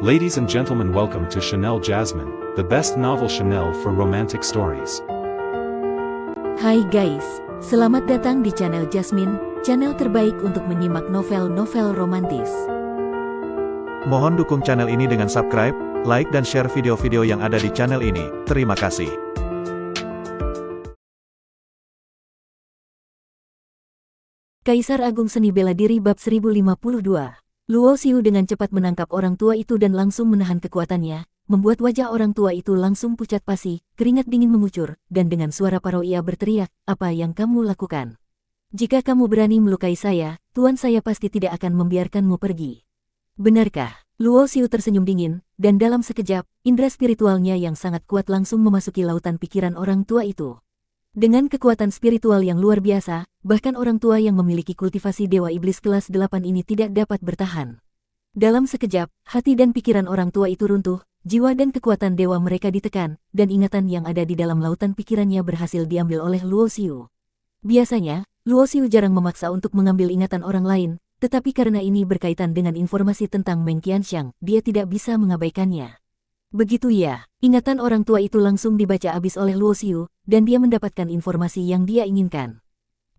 Ladies and gentlemen, welcome to Chanel Jasmine, the best novel Chanel for romantic stories. Hai guys, selamat datang di channel Jasmine, channel terbaik untuk menyimak novel-novel romantis. Mohon dukung channel ini dengan subscribe, like dan share video-video yang ada di channel ini. Terima kasih. Kaisar Agung Seni Bela Diri Bab 1052. Luo Xiu dengan cepat menangkap orang tua itu dan langsung menahan kekuatannya, membuat wajah orang tua itu langsung pucat pasi, keringat dingin mengucur, dan dengan suara parau ia berteriak, "Apa yang kamu lakukan? Jika kamu berani melukai saya, tuan saya pasti tidak akan membiarkanmu pergi." "Benarkah?" Luo Xiu tersenyum dingin, dan dalam sekejap, indera spiritualnya yang sangat kuat langsung memasuki lautan pikiran orang tua itu. Dengan kekuatan spiritual yang luar biasa, bahkan orang tua yang memiliki kultivasi Dewa Iblis kelas 8 ini tidak dapat bertahan. Dalam sekejap, hati dan pikiran orang tua itu runtuh, jiwa dan kekuatan dewa mereka ditekan, dan ingatan yang ada di dalam lautan pikirannya berhasil diambil oleh Luo Xiu. Biasanya, Luo Xiu jarang memaksa untuk mengambil ingatan orang lain, tetapi karena ini berkaitan dengan informasi tentang Meng Qianxiang, dia tidak bisa mengabaikannya. Begitu ya, ingatan orang tua itu langsung dibaca habis oleh Luo Xiu, dan dia mendapatkan informasi yang dia inginkan.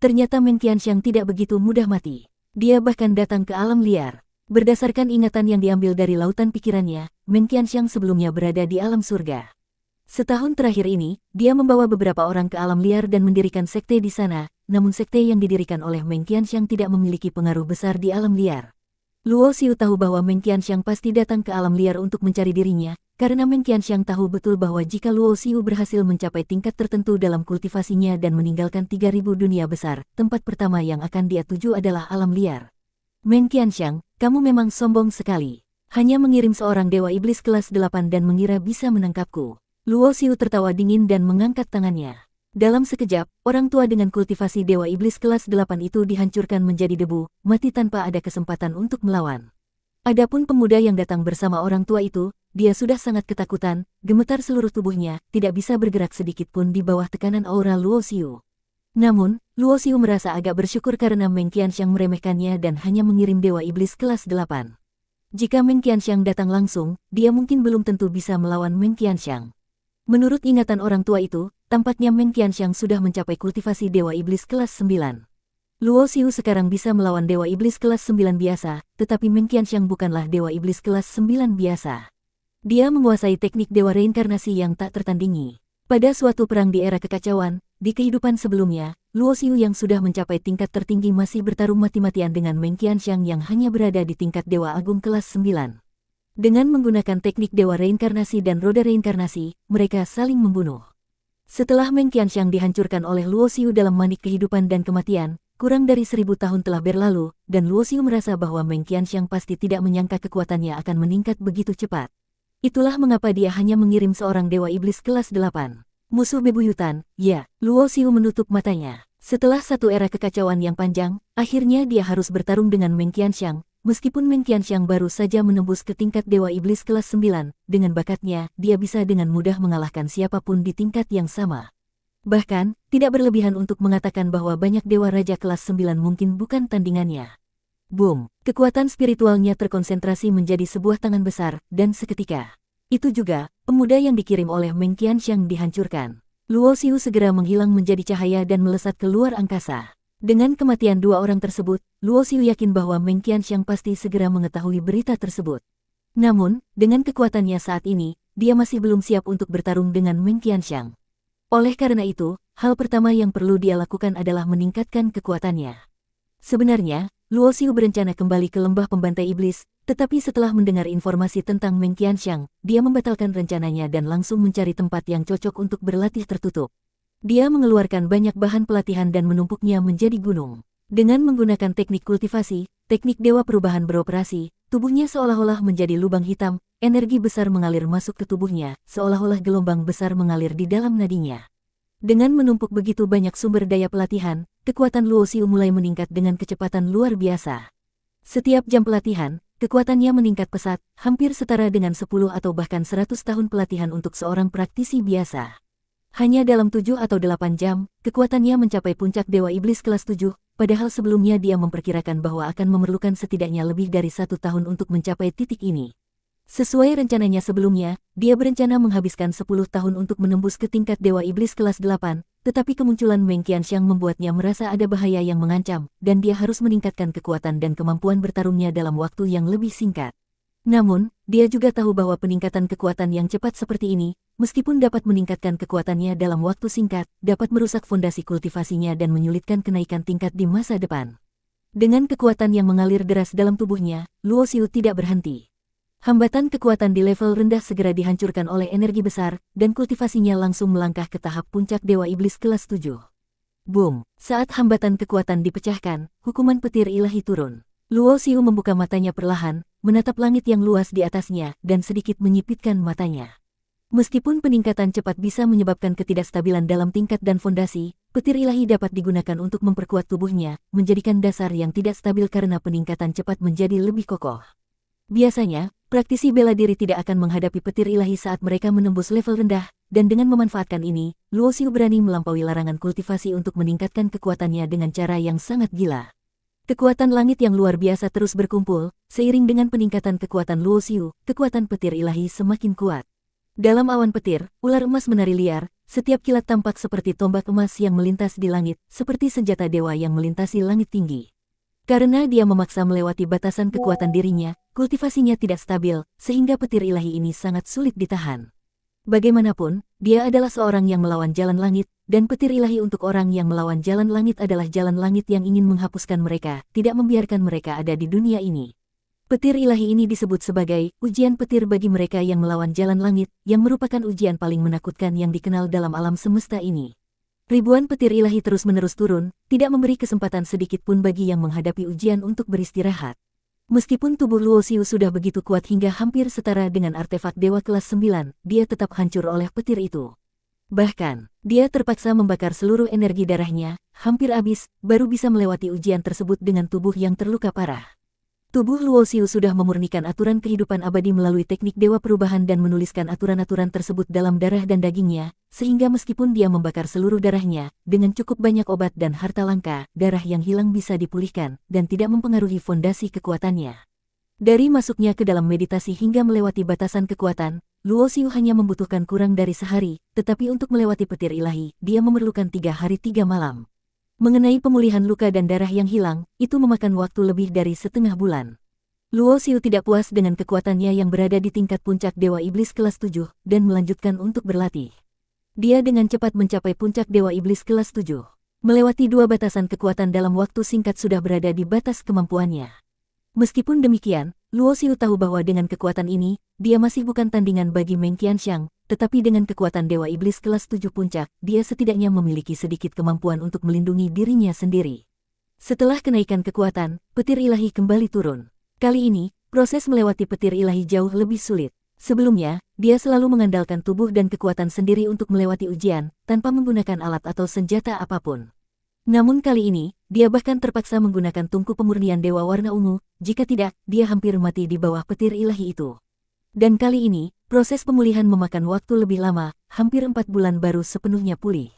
Ternyata Meng Qianxiang tidak begitu mudah mati. Dia bahkan datang ke alam liar. Berdasarkan ingatan yang diambil dari lautan pikirannya, Meng Qianxiang sebelumnya berada di alam surga. Setahun terakhir ini, dia membawa beberapa orang ke alam liar dan mendirikan sekte di sana, namun sekte yang didirikan oleh Meng Qianxiang tidak memiliki pengaruh besar di alam liar. Luo Xiu tahu bahwa Meng Qianxiang pasti datang ke alam liar untuk mencari dirinya, karena Meng Qianxiang tahu betul bahwa jika Luo Xiu berhasil mencapai tingkat tertentu dalam kultivasinya dan meninggalkan 3.000 dunia besar, tempat pertama yang akan dia tuju adalah alam liar. "Meng Qianxiang, kamu memang sombong sekali. Hanya mengirim seorang dewa iblis kelas 8 dan mengira bisa menangkapku." Luo Xiu tertawa dingin dan mengangkat tangannya. Dalam sekejap, orang tua dengan kultivasi Dewa Iblis kelas 8 itu dihancurkan menjadi debu, mati tanpa ada kesempatan untuk melawan. Adapun pemuda yang datang bersama orang tua itu, dia sudah sangat ketakutan, gemetar seluruh tubuhnya, tidak bisa bergerak sedikit pun di bawah tekanan aura Luo Xiu. Namun, Luo Xiu merasa agak bersyukur karena Meng Qianxiang meremehkannya dan hanya mengirim Dewa Iblis kelas 8. Jika Meng Qianxiang datang langsung, dia mungkin belum tentu bisa melawan Meng Qianxiang. Menurut ingatan orang tua itu, tampaknya Meng Qianxiang sudah mencapai kultivasi Dewa Iblis kelas 9. Luo Xiu sekarang bisa melawan Dewa Iblis kelas 9 biasa, tetapi Meng Qianxiang bukanlah Dewa Iblis kelas 9 biasa. Dia menguasai teknik Dewa Reinkarnasi yang tak tertandingi. Pada suatu perang di era kekacauan, di kehidupan sebelumnya, Luo Xiu yang sudah mencapai tingkat tertinggi masih bertarung mati-matian dengan Meng Qianxiang yang hanya berada di tingkat Dewa Agung kelas 9. Dengan menggunakan teknik Dewa Reinkarnasi dan Roda Reinkarnasi, mereka saling membunuh. Setelah Meng Qianxiang dihancurkan oleh Luo Xiu dalam manik kehidupan dan kematian, kurang dari 1000 tahun telah berlalu, dan Luo Xiu merasa bahwa Meng Qianxiang pasti tidak menyangka kekuatannya akan meningkat begitu cepat. Itulah mengapa dia hanya mengirim seorang Dewa Iblis kelas 8. Musuh bebuyutan, ya, Luo Xiu menutup matanya. Setelah satu era kekacauan yang panjang, akhirnya dia harus bertarung dengan Meng Qianxiang. Meskipun Meng Qianxiang baru saja menembus ke tingkat Dewa Iblis kelas 9, dengan bakatnya, dia bisa dengan mudah mengalahkan siapapun di tingkat yang sama. Bahkan, tidak berlebihan untuk mengatakan bahwa banyak Dewa Raja kelas 9 mungkin bukan tandingannya. Boom! Kekuatan spiritualnya terkonsentrasi menjadi sebuah tangan besar, dan seketika itu juga, pemuda yang dikirim oleh Meng Qianxiang dihancurkan. Luo Xiu segera menghilang menjadi cahaya dan melesat ke luar angkasa. Dengan kematian dua orang tersebut, Luo Xiu yakin bahwa Meng Qianxiang pasti segera mengetahui berita tersebut. Namun, dengan kekuatannya saat ini, dia masih belum siap untuk bertarung dengan Meng Qianxiang. Oleh karena itu, hal pertama yang perlu dia lakukan adalah meningkatkan kekuatannya. Sebenarnya, Luo Xiu berencana kembali ke lembah pembantai iblis, tetapi setelah mendengar informasi tentang Meng Qianxiang, dia membatalkan rencananya dan langsung mencari tempat yang cocok untuk berlatih tertutup. Dia mengeluarkan banyak bahan pelatihan dan menumpuknya menjadi gunung. Dengan menggunakan teknik kultivasi, teknik dewa perubahan beroperasi, tubuhnya seolah-olah menjadi lubang hitam, energi besar mengalir masuk ke tubuhnya, seolah-olah gelombang besar mengalir di dalam nadinya. Dengan menumpuk begitu banyak sumber daya pelatihan, kekuatan Luo Xiu mulai meningkat dengan kecepatan luar biasa. Setiap jam pelatihan, kekuatannya meningkat pesat, hampir setara dengan 10 atau bahkan 100 tahun pelatihan untuk seorang praktisi biasa. Hanya dalam 7 atau 8 jam, kekuatannya mencapai puncak Dewa Iblis kelas 7, padahal sebelumnya dia memperkirakan bahwa akan memerlukan setidaknya lebih dari 1 tahun untuk mencapai titik ini. Sesuai rencananya sebelumnya, dia berencana menghabiskan 10 tahun untuk menembus ke tingkat Dewa Iblis kelas 8, tetapi kemunculan Meng Qianxiang membuatnya merasa ada bahaya yang mengancam, dan dia harus meningkatkan kekuatan dan kemampuan bertarungnya dalam waktu yang lebih singkat. Namun, dia juga tahu bahwa peningkatan kekuatan yang cepat seperti ini, meskipun dapat meningkatkan kekuatannya dalam waktu singkat, dapat merusak fondasi kultivasinya dan menyulitkan kenaikan tingkat di masa depan. Dengan kekuatan yang mengalir deras dalam tubuhnya, Luo Xiu tidak berhenti. Hambatan kekuatan di level rendah segera dihancurkan oleh energi besar, dan kultivasinya langsung melangkah ke tahap puncak Dewa Iblis kelas 7. Boom! Saat hambatan kekuatan dipecahkan, hukuman petir ilahi turun. Luo Xiu membuka matanya perlahan, menatap langit yang luas di atasnya, dan sedikit menyipitkan matanya. Meskipun peningkatan cepat bisa menyebabkan ketidakstabilan dalam tingkat dan fondasi, petir ilahi dapat digunakan untuk memperkuat tubuhnya, menjadikan dasar yang tidak stabil karena peningkatan cepat menjadi lebih kokoh. Biasanya, praktisi bela diri tidak akan menghadapi petir ilahi saat mereka menembus level rendah, dan dengan memanfaatkan ini, Luo Xiu berani melampaui larangan kultivasi untuk meningkatkan kekuatannya dengan cara yang sangat gila. Kekuatan langit yang luar biasa terus berkumpul, seiring dengan peningkatan kekuatan Luo Xiu, kekuatan petir ilahi semakin kuat. Dalam awan petir, ular emas menari liar, setiap kilat tampak seperti tombak emas yang melintas di langit, seperti senjata dewa yang melintasi langit tinggi. Karena dia memaksa melewati batasan kekuatan dirinya, kultivasinya tidak stabil, sehingga petir ilahi ini sangat sulit ditahan. Bagaimanapun, dia adalah seorang yang melawan jalan langit, dan petir ilahi untuk orang yang melawan jalan langit adalah jalan langit yang ingin menghapuskan mereka, tidak membiarkan mereka ada di dunia ini. Petir ilahi ini disebut sebagai ujian petir bagi mereka yang melawan jalan langit, yang merupakan ujian paling menakutkan yang dikenal dalam alam semesta ini. Ribuan petir ilahi terus-menerus turun, tidak memberi kesempatan sedikit pun bagi yang menghadapi ujian untuk beristirahat. Meskipun tubuh Luo Xiu sudah begitu kuat hingga hampir setara dengan artefak dewa kelas 9, dia tetap hancur oleh petir itu. Bahkan, dia terpaksa membakar seluruh energi darahnya, hampir habis, baru bisa melewati ujian tersebut dengan tubuh yang terluka parah. Tubuh Luo Xiu sudah memurnikan aturan kehidupan abadi melalui teknik dewa perubahan dan menuliskan aturan-aturan tersebut dalam darah dan dagingnya, sehingga meskipun dia membakar seluruh darahnya, dengan cukup banyak obat dan harta langka, darah yang hilang bisa dipulihkan, dan tidak mempengaruhi fondasi kekuatannya. Dari masuknya ke dalam meditasi hingga melewati batasan kekuatan, Luo Xiu hanya membutuhkan kurang dari sehari, tetapi untuk melewati petir ilahi, dia memerlukan 3 hari 3 malam. Mengenai pemulihan luka dan darah yang hilang, itu memakan waktu lebih dari setengah bulan. Luo Xiu tidak puas dengan kekuatannya yang berada di tingkat puncak Dewa Iblis kelas 7, dan melanjutkan untuk berlatih. Dia dengan cepat mencapai puncak Dewa Iblis kelas 7. Melewati 2 batasan kekuatan dalam waktu singkat sudah berada di batas kemampuannya. Meskipun demikian, Luo Xiu tahu bahwa dengan kekuatan ini, dia masih bukan tandingan bagi Meng Qianxiang, tetapi dengan kekuatan Dewa Iblis kelas 7 puncak, dia setidaknya memiliki sedikit kemampuan untuk melindungi dirinya sendiri. Setelah kenaikan kekuatan, petir ilahi kembali turun. Kali ini, proses melewati petir ilahi jauh lebih sulit. Sebelumnya, dia selalu mengandalkan tubuh dan kekuatan sendiri untuk melewati ujian, tanpa menggunakan alat atau senjata apapun. Namun kali ini, dia bahkan terpaksa menggunakan tungku pemurnian dewa warna ungu, jika tidak, dia hampir mati di bawah petir ilahi itu. Dan kali ini, proses pemulihan memakan waktu lebih lama, hampir 4 bulan baru sepenuhnya pulih.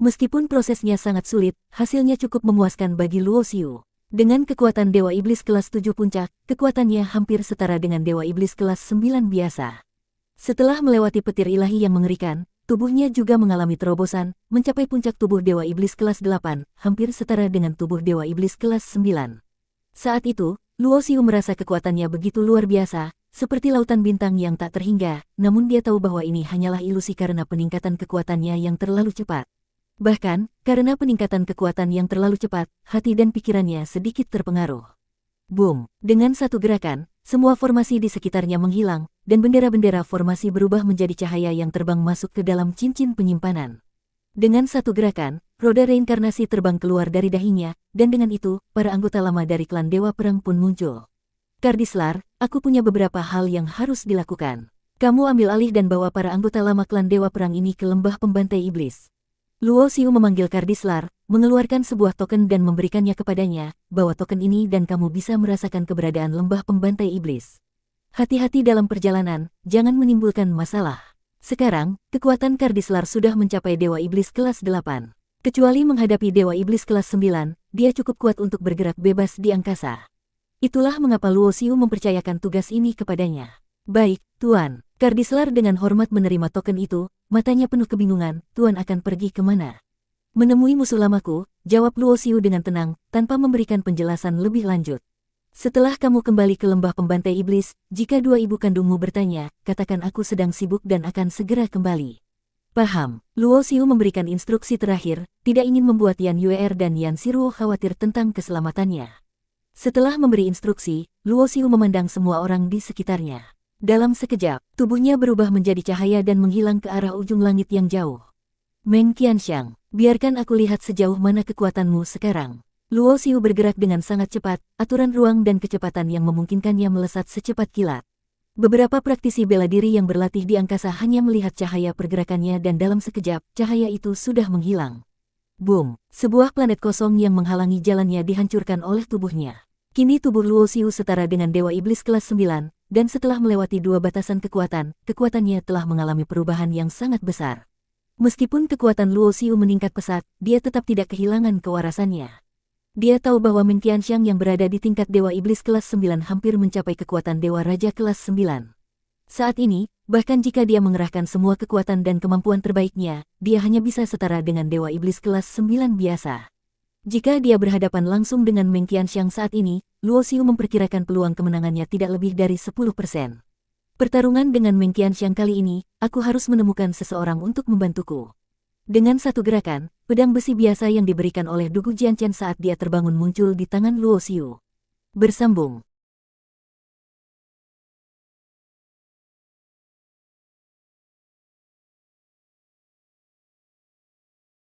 Meskipun prosesnya sangat sulit, hasilnya cukup memuaskan bagi Luo Xiu. Dengan kekuatan Dewa Iblis kelas 7 puncak, kekuatannya hampir setara dengan Dewa Iblis kelas 9 biasa. Setelah melewati petir ilahi yang mengerikan, tubuhnya juga mengalami terobosan, mencapai puncak tubuh Dewa Iblis kelas 8, hampir setara dengan tubuh Dewa Iblis kelas 9. Saat itu, Luo Xiu merasa kekuatannya begitu luar biasa, seperti lautan bintang yang tak terhingga, namun dia tahu bahwa ini hanyalah ilusi karena peningkatan kekuatannya yang terlalu cepat. Bahkan, karena peningkatan kekuatan yang terlalu cepat, hati dan pikirannya sedikit terpengaruh. Boom! Dengan satu gerakan, semua formasi di sekitarnya menghilang, dan bendera-bendera formasi berubah menjadi cahaya yang terbang masuk ke dalam cincin penyimpanan. Dengan satu gerakan, roda reinkarnasi terbang keluar dari dahinya, dan dengan itu, para anggota lama dari klan Dewa Perang pun muncul. Kardislar, aku punya beberapa hal yang harus dilakukan. Kamu ambil alih dan bawa para anggota lama klan Dewa Perang ini ke lembah pembantai iblis. Luo Xiu memanggil Kardislar, mengeluarkan sebuah token dan memberikannya kepadanya, bawa token ini dan kamu bisa merasakan keberadaan lembah pembantai iblis. Hati-hati dalam perjalanan, jangan menimbulkan masalah. Sekarang, kekuatan Kardislar sudah mencapai Dewa Iblis kelas 8. Kecuali menghadapi Dewa Iblis kelas 9, dia cukup kuat untuk bergerak bebas di angkasa. Itulah mengapa Luo Xiu mempercayakan tugas ini kepadanya. Baik, Tuan. Kardislar dengan hormat menerima token itu, matanya penuh kebingungan, Tuan akan pergi kemana? Menemui musuh lamaku, jawab Luo Xiu dengan tenang, tanpa memberikan penjelasan lebih lanjut. Setelah kamu kembali ke lembah pembantai iblis, jika dua ibu kandungmu bertanya, katakan aku sedang sibuk dan akan segera kembali. Paham, Luo Xiu memberikan instruksi terakhir, tidak ingin membuat Yan Yuer dan Yan Siruo khawatir tentang keselamatannya. Setelah memberi instruksi, Luo Xiu memandang semua orang di sekitarnya. Dalam sekejap, tubuhnya berubah menjadi cahaya dan menghilang ke arah ujung langit yang jauh. Meng Qianxiang, biarkan aku lihat sejauh mana kekuatanmu sekarang. Luo Xiu bergerak dengan sangat cepat, aturan ruang dan kecepatan yang memungkinkannya melesat secepat kilat. Beberapa praktisi bela diri yang berlatih di angkasa hanya melihat cahaya pergerakannya dan dalam sekejap, cahaya itu sudah menghilang. Boom! Sebuah planet kosong yang menghalangi jalannya dihancurkan oleh tubuhnya. Kini tubuh Luo Xiu setara dengan Dewa Iblis kelas 9, dan setelah melewati dua batasan kekuatan, kekuatannya telah mengalami perubahan yang sangat besar. Meskipun kekuatan Luo Xiu meningkat pesat, dia tetap tidak kehilangan kewarasannya. Dia tahu bahwa Meng Qianxiang yang berada di tingkat Dewa Iblis kelas 9 hampir mencapai kekuatan Dewa Raja kelas 9. Saat ini, bahkan jika dia mengerahkan semua kekuatan dan kemampuan terbaiknya, dia hanya bisa setara dengan Dewa Iblis kelas 9 biasa. Jika dia berhadapan langsung dengan Meng Qianxiang saat ini, Luo Xiu memperkirakan peluang kemenangannya tidak lebih dari 10%. Pertarungan dengan Meng Qianxiang kali ini, aku harus menemukan seseorang untuk membantuku. Dengan satu gerakan, pedang besi biasa yang diberikan oleh Dugu Jianchen saat dia terbangun muncul di tangan Luo Xiu. Bersambung,